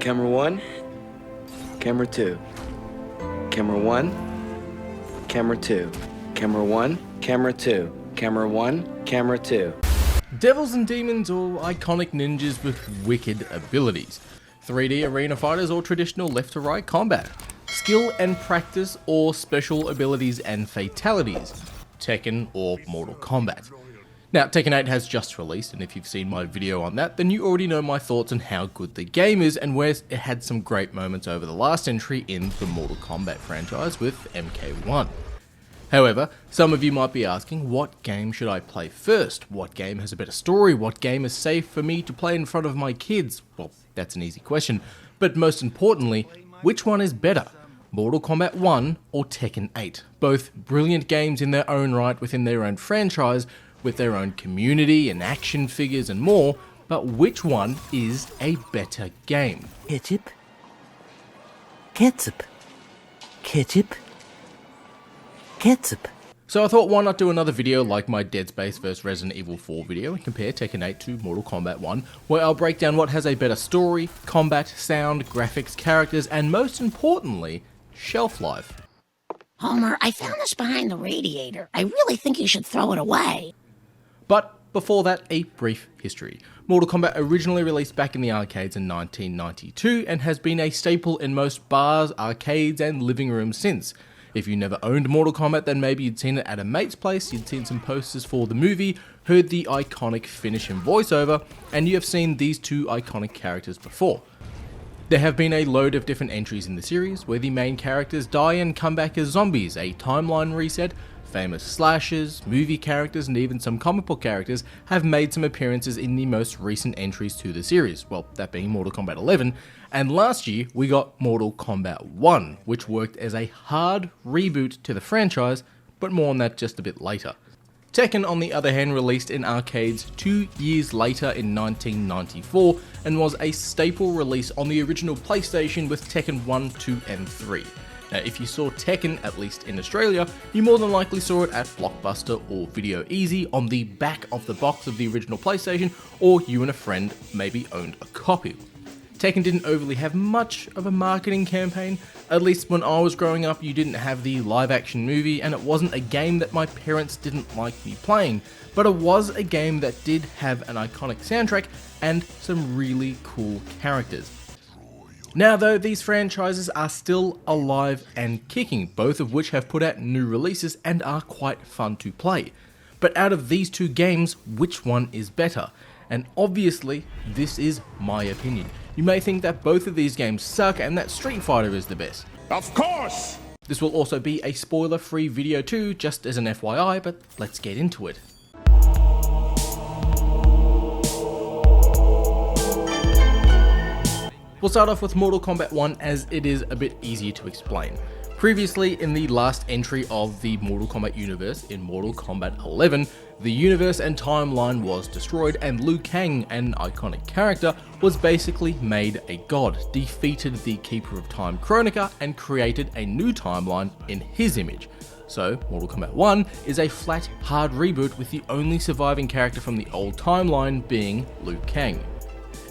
Camera 1, Camera 2. Camera 1, Camera 2. Camera 1, Camera 2. Camera 1, Camera 2. Devils and demons or iconic ninjas with wicked abilities. 3D arena fighters or traditional left to right combat. Skill and practice or special abilities and fatalities. Tekken or Mortal Kombat. Now, Tekken 8 has just released, and if you've seen my video on that, then you already know my thoughts on how good the game is and where it had some great moments over the last entry in the Mortal Kombat franchise with MK1. However, some of you might be asking, what game should I play first? What game has a better story? What game is safe for me to play in front of my kids? Well, that's an easy question, but most importantly, which one is better? Mortal Kombat 1 or Tekken 8? Both brilliant games in their own right within their own franchise, with their own community and action figures and more, but which one is a better game? Ketchup. Ketchup. Ketchup. Ketchup. So I thought, why not do another video like my Dead Space vs Resident Evil 4 video and compare Tekken 8 to Mortal Kombat 1, where I'll break down what has a better story, combat, sound, graphics, characters, and most importantly, shelf life. Homer, I found this behind the radiator. I really think you should throw it away. But before that, a brief history. Mortal Kombat originally released back in the arcades in 1992 and has been a staple in most bars, arcades, and living rooms since. If you never owned Mortal Kombat, then maybe you'd seen it at a mate's place, you'd seen some posters for the movie, heard the iconic finish and voiceover, and you have seen these two iconic characters before. There have been a load of different entries in the series, where the main characters die and come back as zombies, a timeline reset, famous slashers, movie characters, and even some comic book characters have made some appearances in the most recent entries to the series, well, that being Mortal Kombat 11, and last year we got Mortal Kombat 1, which worked as a hard reboot to the franchise, but more on that just a bit later. Tekken, on the other hand, released in arcades 2 years later in 1994 and was a staple release on the original PlayStation with Tekken 1, 2 and 3. Now, if you saw Tekken, at least in Australia, you more than likely saw it at Blockbuster or Video Easy on the back of the box of the original PlayStation, or you and a friend maybe owned a copy. Tekken didn't overly have much of a marketing campaign. At least when I was growing up, you didn't have the live action movie, and it wasn't a game that my parents didn't like me playing, but it was a game that did have an iconic soundtrack and some really cool characters. Now though, these franchises are still alive and kicking, both of which have put out new releases and are quite fun to play. But out of these two games, which one is better? And obviously, this is my opinion. You may think that both of these games suck and that Street Fighter is the best. Of course! This will also be a spoiler-free video too, just as an FYI, but let's get into it. We'll start off with Mortal Kombat 1 as it is a bit easier to explain. Previously, in the last entry of the Mortal Kombat universe, in Mortal Kombat 11, the universe and timeline was destroyed and Liu Kang, an iconic character, was basically made a god, defeated the Keeper of Time Kronika and created a new timeline in his image. So, Mortal Kombat 1 is a flat, hard reboot with the only surviving character from the old timeline being Liu Kang.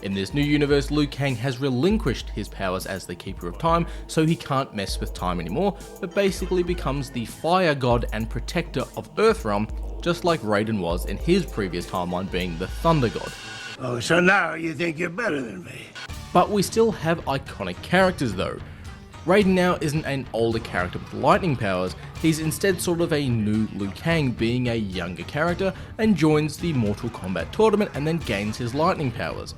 In this new universe, Liu Kang has relinquished his powers as the Keeper of Time, so he can't mess with time anymore, but basically becomes the fire god and protector of Earthrealm, just like Raiden was in his previous timeline being the Thunder God. Oh, so now you think you're better than me? But we still have iconic characters though. Raiden now isn't an older character with lightning powers, he's instead sort of a new Liu Kang, being a younger character, and joins the Mortal Kombat tournament and then gains his lightning powers.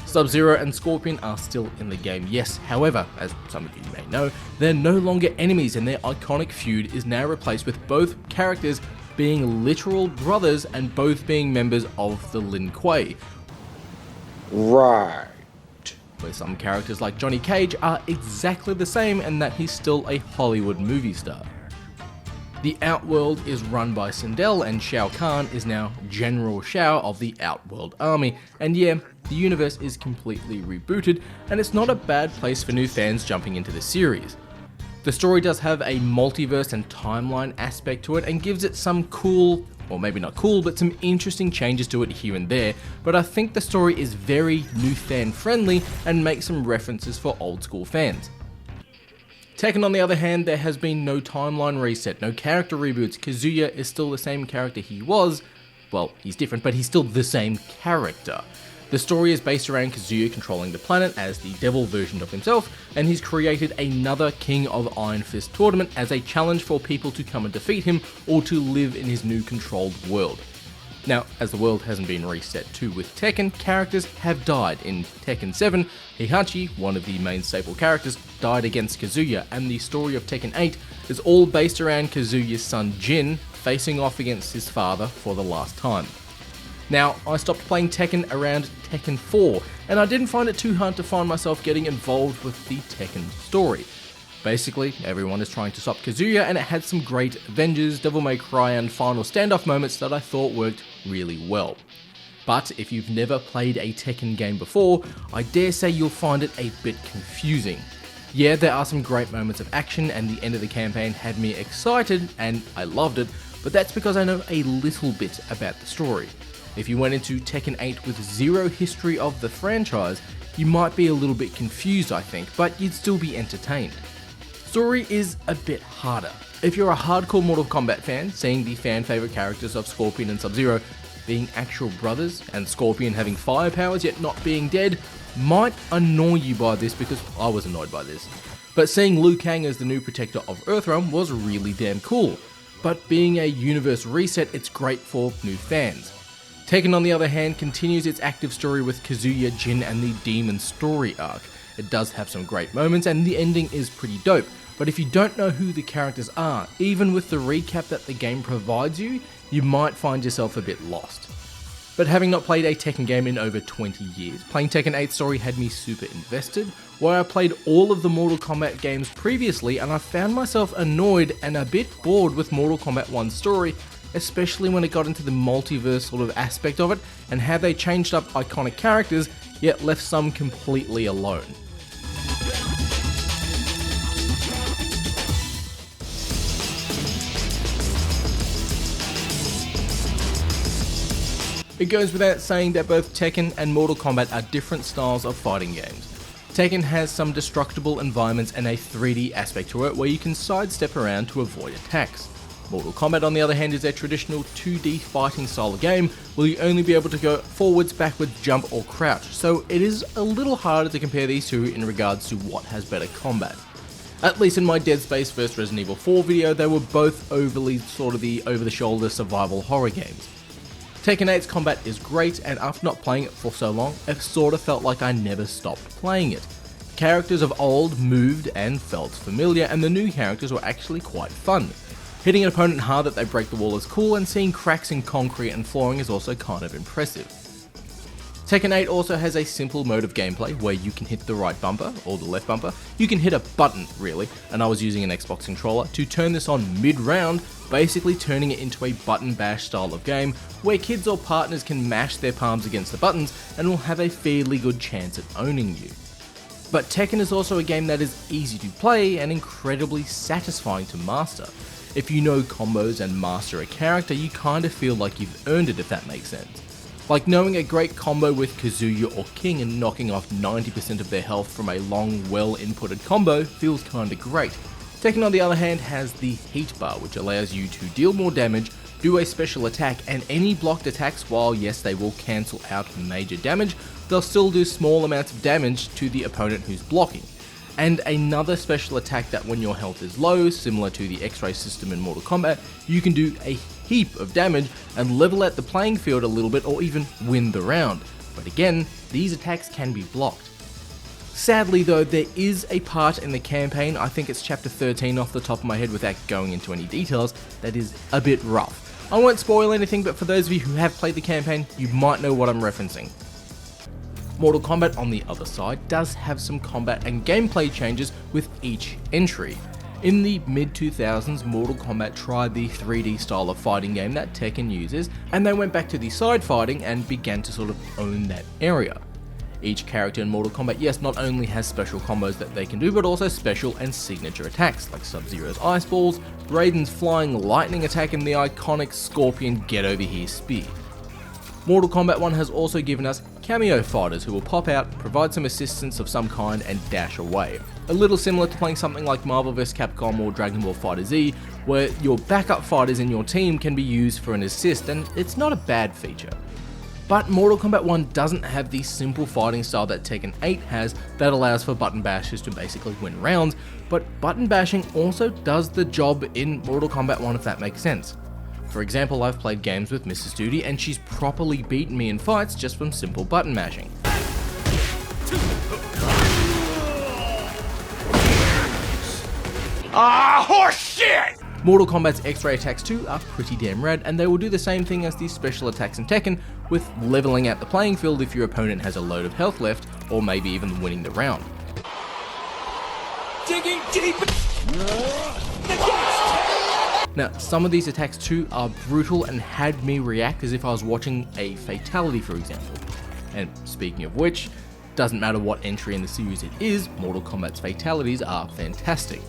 Sub-Zero and Scorpion are still in the game, yes, however, as some of you may know, they're no longer enemies and their iconic feud is now replaced with both characters being literal brothers and both being members of the Lin Kuei. Right. Where some characters like Johnny Cage are exactly the same and that he's still a Hollywood movie star. The Outworld is run by Sindel and Shao Kahn is now General Shao of the Outworld Army, and yeah, the universe is completely rebooted and it's not a bad place for new fans jumping into the series. The story does have a multiverse and timeline aspect to it and gives it some cool or maybe not cool, but some interesting changes to it here and there, but I think the story is very new fan friendly and makes some references for old school fans. Tekken on the other hand, there has been no timeline reset, no character reboots. Kazuya is still the same character he was. Well, he's different, but he's still the same character. The story is based around Kazuya controlling the planet as the devil version of himself, and he's created another King of Iron Fist tournament as a challenge for people to come and defeat him or to live in his new controlled world. Now, as the world hasn't been reset too with Tekken, characters have died. In Tekken 7, Heihachi, one of the main staple characters, died against Kazuya, and the story of Tekken 8 is all based around Kazuya's son Jin facing off against his father for the last time. Now, I stopped playing Tekken around Tekken 4, and I didn't find it too hard to find myself getting involved with the Tekken story. Basically, everyone is trying to stop Kazuya, and it had some great Avengers, Devil May Cry and final standoff moments that I thought worked really well. But if you've never played a Tekken game before, I dare say you'll find it a bit confusing. Yeah, there are some great moments of action, and the end of the campaign had me excited, and I loved it, but that's because I know a little bit about the story. If you went into Tekken 8 with zero history of the franchise, you might be a little bit confused, I think, but you'd still be entertained. Story is a bit harder. If you're a hardcore Mortal Kombat fan, seeing the fan favorite characters of Scorpion and Sub-Zero being actual brothers, and Scorpion having fire powers yet not being dead, might annoy you by this, because I was annoyed by this. But seeing Liu Kang as the new protector of Earthrealm was really damn cool. But being a universe reset, it's great for new fans. Tekken on the other hand continues its active story with Kazuya, Jin and the Demon story arc. It does have some great moments and the ending is pretty dope, but if you don't know who the characters are, even with the recap that the game provides you, you might find yourself a bit lost. But having not played a Tekken game in over 20 years, playing Tekken 8 story had me super invested, where I played all of the Mortal Kombat games previously and I found myself annoyed and a bit bored with Mortal Kombat 1 story, especially when it got into the multiverse sort of aspect of it and how they changed up iconic characters yet left some completely alone. It goes without saying that both Tekken and Mortal Kombat are different styles of fighting games. Tekken has some destructible environments and a 3D aspect to it where you can sidestep around to avoid attacks. Mortal Kombat on the other hand is a traditional 2D fighting style of game where you only be able to go forwards, backwards, jump or crouch, so it is a little harder to compare these two in regards to what has better combat. At least in my Dead Space vs Resident Evil 4 video, they were both overly sort of the over-the-shoulder survival horror games. Tekken 8's combat is great, and after not playing it for so long, it sort of felt like I never stopped playing it. Characters of old moved and felt familiar, and the new characters were actually quite fun. Hitting an opponent hard that they break the wall is cool, and seeing cracks in concrete and flooring is also kind of impressive. Tekken 8 also has a simple mode of gameplay where you can hit the right bumper, or the left bumper. You can hit a button, really, and I was using an Xbox controller to turn this on mid-round, basically turning it into a button bash style of game, where kids or partners can mash their palms against the buttons and will have a fairly good chance at owning you. But Tekken is also a game that is easy to play and incredibly satisfying to master. If you know combos and master a character, you kind of feel like you've earned it, if that makes sense. Like knowing a great combo with Kazuya or King and knocking off 90% of their health from a long, well-inputted combo feels kinda great. Tekken on the other hand has the heat bar, which allows you to deal more damage, do a special attack, and any blocked attacks, while yes they will cancel out major damage, they'll still do small amounts of damage to the opponent who's blocking. And another special attack that when your health is low, similar to the X-ray system in Mortal Kombat, you can do a heap of damage and level out the playing field a little bit or even win the round. But again, these attacks can be blocked. Sadly though, there is a part in the campaign, I think it's chapter 13 off the top of my head without going into any details, that is a bit rough. I won't spoil anything, but for those of you who have played the campaign, you might know what I'm referencing. Mortal Kombat, on the other side, does have some combat and gameplay changes with each entry. In the mid-2000s, Mortal Kombat tried the 3D style of fighting game that Tekken uses, and they went back to the side fighting and began to sort of own that area. Each character in Mortal Kombat, yes, not only has special combos that they can do, but also special and signature attacks, like Sub-Zero's Ice Balls, Raiden's flying lightning attack, and the iconic Scorpion Get Over Here spear. Mortal Kombat 1 has also given us cameo fighters who will pop out, provide some assistance of some kind, and dash away. A little similar to playing something like Marvel vs Capcom or Dragon Ball FighterZ, where your backup fighters in your team can be used for an assist, and it's not a bad feature. But Mortal Kombat 1 doesn't have the simple fighting style that Tekken 8 has that allows for button bashers to basically win rounds, but button bashing also does the job in Mortal Kombat 1, if that makes sense. For example, I've played games with Mrs. Dudi and she's properly beaten me in fights just from simple button mashing. Ah, horse shit! Mortal Kombat's X-ray attacks too are pretty damn rad, and they will do the same thing as the special attacks in Tekken, with leveling out the playing field if your opponent has a load of health left, or maybe even winning the round. Digging deep. Now, some of these attacks too are brutal and had me react as if I was watching a fatality, for example. And speaking of which, doesn't matter what entry in the series it is, Mortal Kombat's fatalities are fantastic.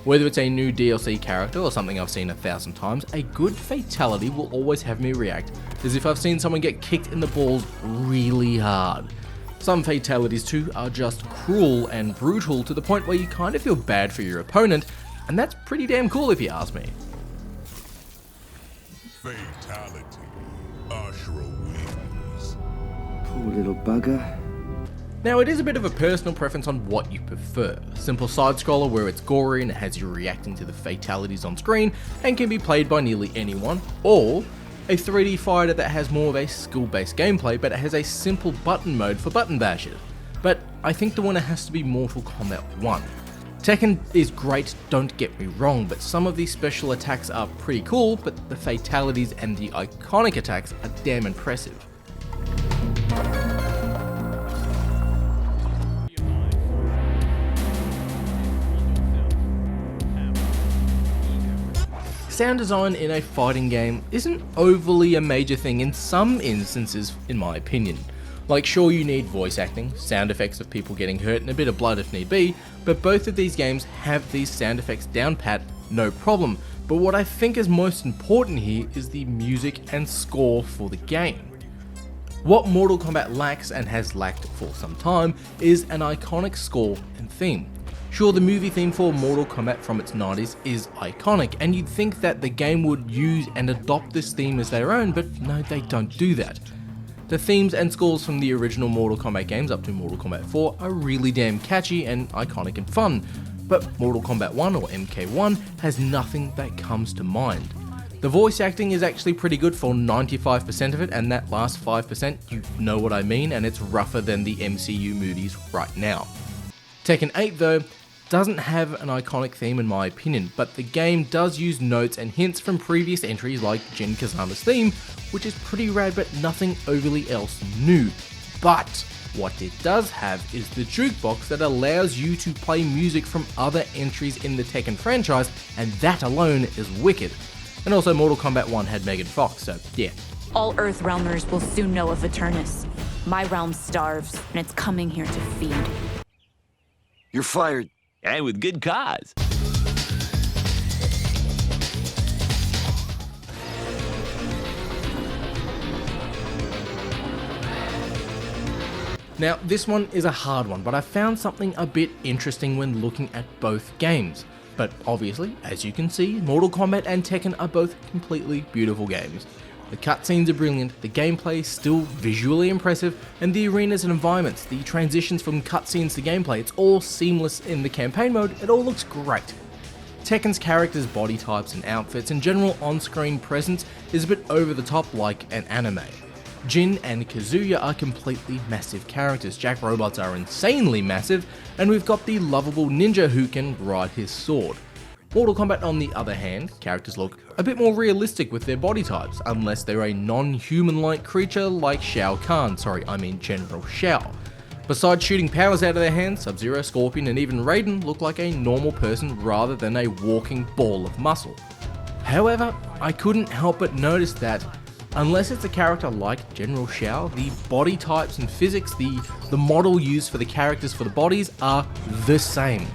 Whether it's a new DLC character or something I've seen 1,000 times, a good fatality will always have me react as if I've seen someone get kicked in the balls really hard. Some fatalities too are just cruel and brutal to the point where you kind of feel bad for your opponent, and that's pretty damn cool if you ask me. Fatality. Ashra wins. Poor little bugger. Now, it is a bit of a personal preference on what you prefer. A simple side-scroller where it's gory and it has you reacting to the fatalities on screen and can be played by nearly anyone, or a 3D fighter that has more of a skill-based gameplay but it has a simple button mode for button bashers. But I think the winner has to be Mortal Kombat 1. Tekken is great, don't get me wrong, but some of these special attacks are pretty cool, but the fatalities and the iconic attacks are damn impressive. Sound design in a fighting game isn't overly a major thing in some instances, in my opinion. Like, sure, you need voice acting, sound effects of people getting hurt, and a bit of blood if need be, but both of these games have these sound effects down pat, no problem. But what I think is most important here is the music and score for the game. What Mortal Kombat lacks, and has lacked for some time, is an iconic score and theme. Sure, the movie theme for Mortal Kombat from its 90s is iconic, and you'd think that the game would use and adopt this theme as their own, but no, they don't do that. The themes and scores from the original Mortal Kombat games up to Mortal Kombat 4 are really damn catchy and iconic and fun, but Mortal Kombat 1 or MK1 has nothing that comes to mind. The voice acting is actually pretty good for 95% of it, and that last 5%, you know what I mean, and it's rougher than the MCU movies right now. Tekken 8 though, doesn't have an iconic theme in my opinion, but the game does use notes and hints from previous entries like Jin Kazama's theme, which is pretty rad but nothing overly else new. But what it does have is the jukebox that allows you to play music from other entries in the Tekken franchise, and that alone is wicked. And also Mortal Kombat 1 had Megan Fox, so yeah. All Earth Realmers will soon know of Eternus. My realm starves, and it's coming here to feed. You're fired. And with good cause. Now, this one is a hard one, but I found something a bit interesting when looking at both games. But obviously, as you can see, Mortal Kombat and Tekken are both completely beautiful games. The cutscenes are brilliant, the gameplay is still visually impressive, and the arenas and environments, the transitions from cutscenes to gameplay, it's all seamless in the campaign mode, it all looks great. Tekken's characters' body types and outfits and general on-screen presence is a bit over the top like an anime. Jin and Kazuya are completely massive characters, Jack robots are insanely massive, and we've got the lovable ninja who can ride his sword. Mortal Kombat on the other hand, characters look a bit more realistic with their body types, unless they're a non-human-like creature like Shao Kahn, General Shao. Besides shooting powers out of their hands, Sub-Zero, Scorpion and even Raiden look like a normal person rather than a walking ball of muscle. However, I couldn't help but notice that unless it's a character like General Shao, the body types and physics, the model used for the characters for the bodies are the same.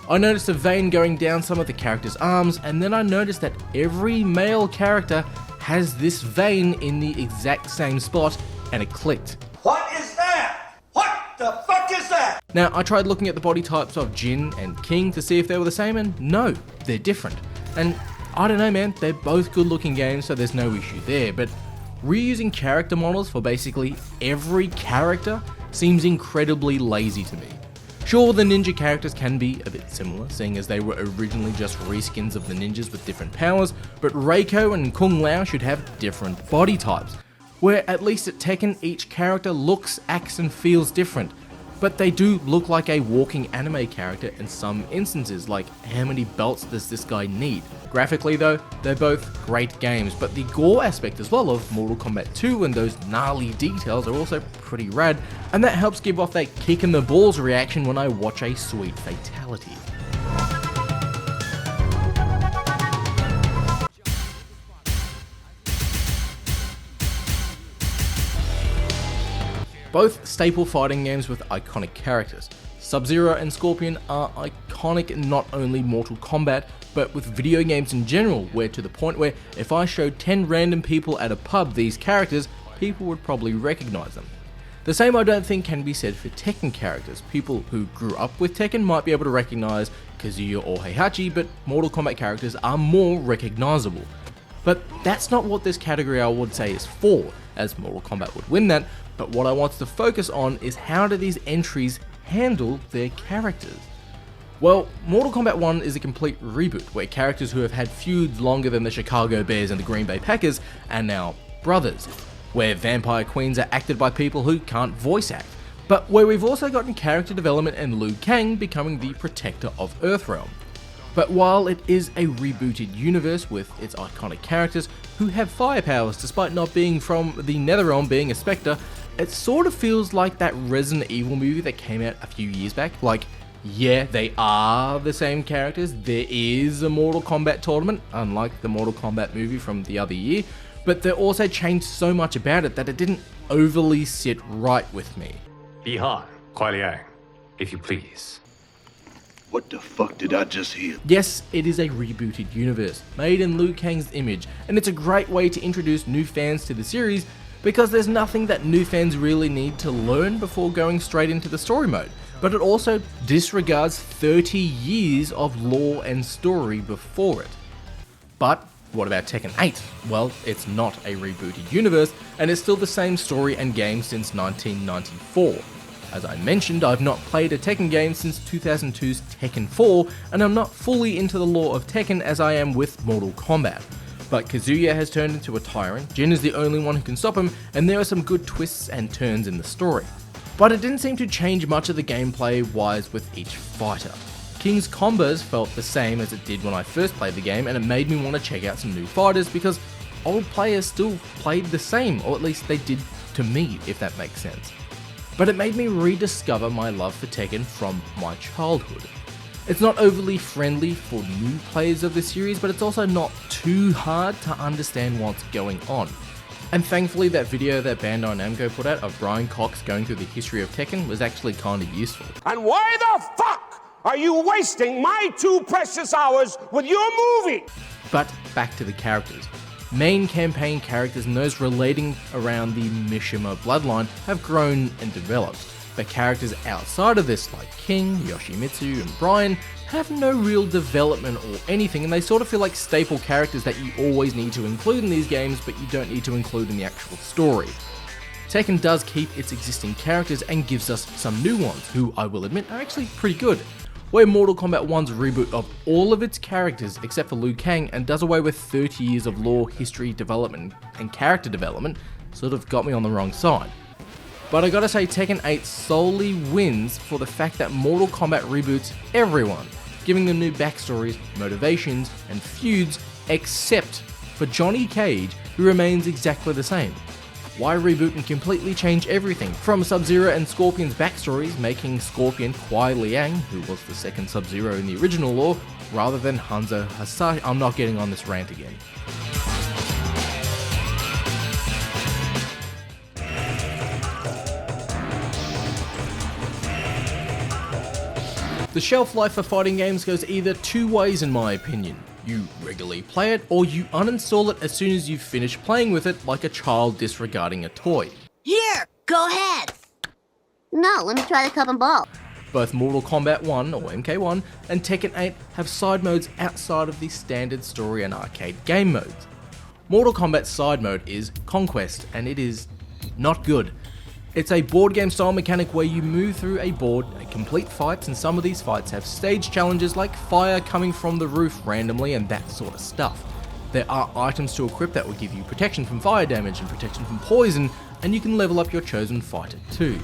I noticed a vein going down some of the characters' arms, and then I noticed that every male character has this vein in the exact same spot, and it clicked. What is that? What the fuck is that? Now, I tried looking at the body types of Jin and King to see if they were the same, and no, they're different. And I don't know, man, they're both good looking games, so there's no issue there, but reusing character models for basically every character seems incredibly lazy to me. Sure, the ninja characters can be a bit similar, seeing as they were originally just reskins of the ninjas with different powers, but Reiko and Kung Lao should have different body types, where at least at Tekken each character looks, acts and feels different, but they do look like a walking anime character in some instances, like how many belts does this guy need? Graphically though, they're both great games, but the gore aspect as well of Mortal Kombat 2 and those gnarly details are also pretty rad, and that helps give off that kick in the balls reaction when I watch a sweet fatality. Both staple fighting games with iconic characters. Sub-Zero and Scorpion are iconic in not only Mortal Kombat, but with video games in general, where to the point where if I showed 10 random people at a pub these characters, people would probably recognize them. The same I don't think can be said for Tekken characters. People who grew up with Tekken might be able to recognize Kazuya or Heihachi, but Mortal Kombat characters are more recognizable. But that's not what this category I would say is for, as Mortal Kombat would win that, but what I want to focus on is how do these entries handle their characters? Well, Mortal Kombat 1 is a complete reboot, where characters who have had feuds longer than the Chicago Bears and the Green Bay Packers are now brothers, where vampire queens are acted by people who can't voice act, but where we've also gotten character development and Liu Kang becoming the protector of Earthrealm. But while it is a rebooted universe with its iconic characters who have fire powers despite not being from the Netherrealm being a spectre, it sort of feels like that Resident Evil movie that came out a few years back. Like, yeah, they are the same characters, there is a Mortal Kombat tournament, unlike the Mortal Kombat movie from the other year, but they also changed so much about it that it didn't overly sit right with me. Bihar, Kuai Liang, if you please. What the fuck did I just hear? Yes, it is a rebooted universe, made in Liu Kang's image, and it's a great way to introduce new fans to the series, because there's nothing that new fans really need to learn before going straight into the story mode, but it also disregards 30 years of lore and story before it. But what about Tekken 8? Well, it's not a rebooted universe, and it's still the same story and game since 1994. As I mentioned, I've not played a Tekken game since 2002's Tekken 4, and I'm not fully into the lore of Tekken as I am with Mortal Kombat. But Kazuya has turned into a tyrant, Jin is the only one who can stop him, and there are some good twists and turns in the story. But it didn't seem to change much of the gameplay wise with each fighter. King's combos felt the same as it did when I first played the game, and it made me want to check out some new fighters because old players still played the same, or at least they did to me, if that makes sense. But it made me rediscover my love for Tekken from my childhood. It's not overly friendly for new players of the series, but it's also not too hard to understand what's going on. And thankfully that video that Bandai Namco put out of Brian Cox going through the history of Tekken was actually kinda useful. And why the fuck are you wasting my 2 precious hours with your movie? But back to the characters. Main campaign characters and those relating around the Mishima bloodline have grown and developed, but characters outside of this like King, Yoshimitsu and Brian have no real development or anything, and they sort of feel like staple characters that you always need to include in these games but you don't need to include in the actual story. Tekken does keep its existing characters and gives us some new ones, who I will admit are actually pretty good. Where Mortal Kombat 1's reboot of all of its characters except for Liu Kang and does away with 30 years of lore, history, development and character development sort of got me on the wrong side. But I gotta say Tekken 8 solely wins for the fact that Mortal Kombat reboots everyone, giving them new backstories, motivations and feuds except for Johnny Cage, who remains exactly the same. Why reboot and completely change everything, from Sub-Zero and Scorpion's backstories, making Scorpion Kuai Liang, who was the second Sub-Zero in the original lore, rather than Hanzo Hasashi? I'm not getting on this rant again. The shelf life for fighting games goes either two ways in my opinion. You regularly play it, or you uninstall it as soon as you finish playing with it like a child disregarding a toy. Here, go ahead. No, let me try the cup and ball. Both Mortal Kombat 1, or MK1, and Tekken 8 have side modes outside of the standard story and arcade game modes. Mortal Kombat's side mode is Conquest, and it is not good. It's a board game style mechanic where you move through a board and complete fights, and some of these fights have stage challenges like fire coming from the roof randomly and that sort of stuff. There are items to equip that will give you protection from fire damage and protection from poison, and you can level up your chosen fighter too.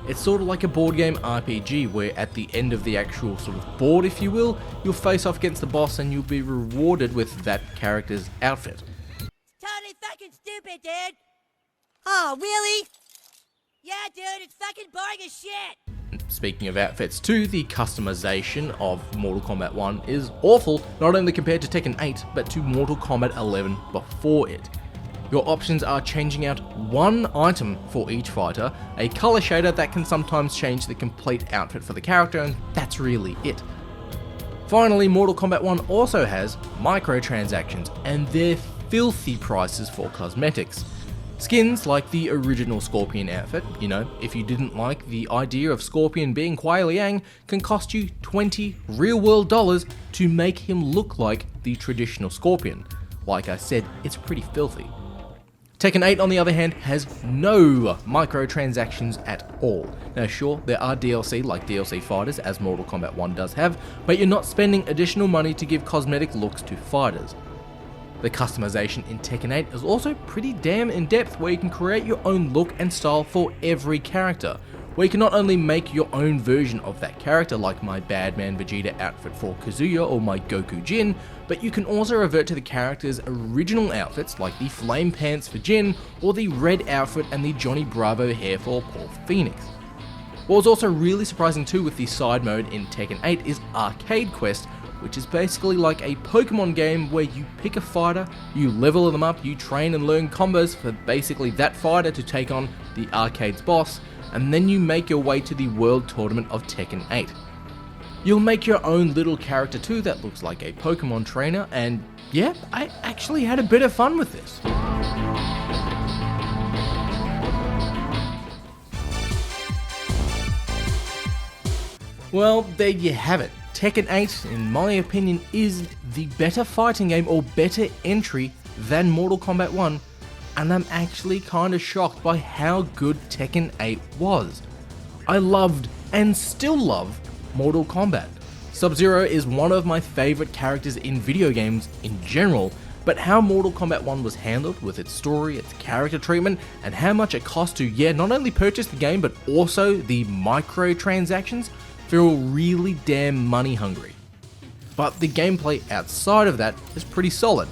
It's sort of like a board game RPG where at the end of the actual sort of board, if you will, you'll face off against the boss and you'll be rewarded with that character's outfit. Totally fucking stupid, dude. Oh, really? Yeah, dude, it's fucking boring as shit. Speaking of outfits too, the customization of Mortal Kombat 1 is awful, not only compared to Tekken 8, but to Mortal Kombat 11 before it. Your options are changing out one item for each fighter, a color shader that can sometimes change the complete outfit for the character, and that's really it. Finally, Mortal Kombat 1 also has microtransactions, and they're filthy prices for cosmetics. Skins like the original Scorpion outfit, if you didn't like the idea of Scorpion being Kuai Liang, can cost you 20 real world dollars to make him look like the traditional Scorpion. Like I said, it's pretty filthy. Tekken 8 on the other hand has no microtransactions at all. Now sure, there are DLC like DLC fighters as Mortal Kombat 1 does have, but you're not spending additional money to give cosmetic looks to fighters. The customization in Tekken 8 is also pretty damn in depth, where you can create your own look and style for every character, where you can not only make your own version of that character like my Badman Vegeta outfit for Kazuya or my Goku Jin, but you can also revert to the character's original outfits like the flame pants for Jin or the red outfit and the Johnny Bravo hair for Paul Phoenix. What was also really surprising too with the side mode in Tekken 8 is Arcade Quest, which is basically like a Pokemon game where you pick a fighter, you level them up, you train and learn combos for basically that fighter to take on the arcade's boss, and then you make your way to the World Tournament of Tekken 8. You'll make your own little character too that looks like a Pokemon trainer, and yeah, I actually had a bit of fun with this. Well, there you have it. Tekken 8, in my opinion, is the better fighting game or better entry than Mortal Kombat 1, and I'm actually kinda shocked by how good Tekken 8 was. I loved, and still love, Mortal Kombat. Sub-Zero is one of my favourite characters in video games in general, but how Mortal Kombat 1 was handled with its story, its character treatment, and how much it cost to, not only purchase the game, but also the microtransactions, feel really damn money hungry. But the gameplay outside of that is pretty solid.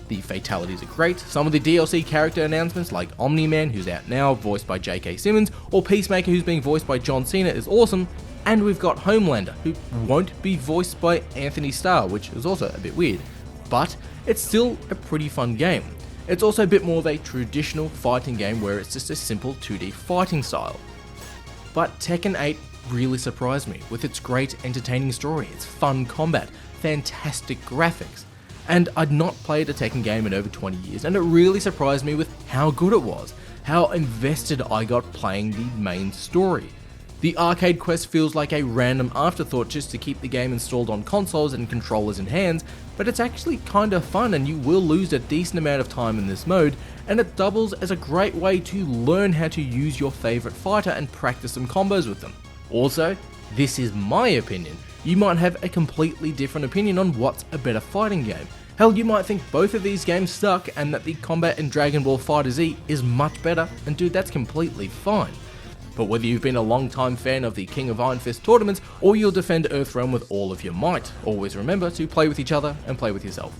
The fatalities are great, some of the DLC character announcements like Omni-Man, who's out now, voiced by J.K. Simmons, or Peacemaker, who's being voiced by John Cena, is awesome, and we've got Homelander, who won't be voiced by Anthony Starr, which is also a bit weird, but it's still a pretty fun game. It's also a bit more of a traditional fighting game where it's just a simple 2D fighting style. But Tekken 8 really surprised me with its great entertaining story, its fun combat, fantastic graphics, and I'd not played a Tekken game in over 20 years, and it really surprised me with how good it was, how invested I got playing the main story. The arcade quest feels like a random afterthought just to keep the game installed on consoles and controllers in hands, but it's actually kinda fun and you will lose a decent amount of time in this mode, and it doubles as a great way to learn how to use your favourite fighter and practice some combos with them. Also, this is my opinion. You might have a completely different opinion on what's a better fighting game. Hell, you might think both of these games suck and that the combat in Dragon Ball FighterZ is much better, and dude, that's completely fine. But whether you've been a long-time fan of the King of Iron Fist tournaments, or you'll defend Earthrealm with all of your might, always remember to play with each other and play with yourself.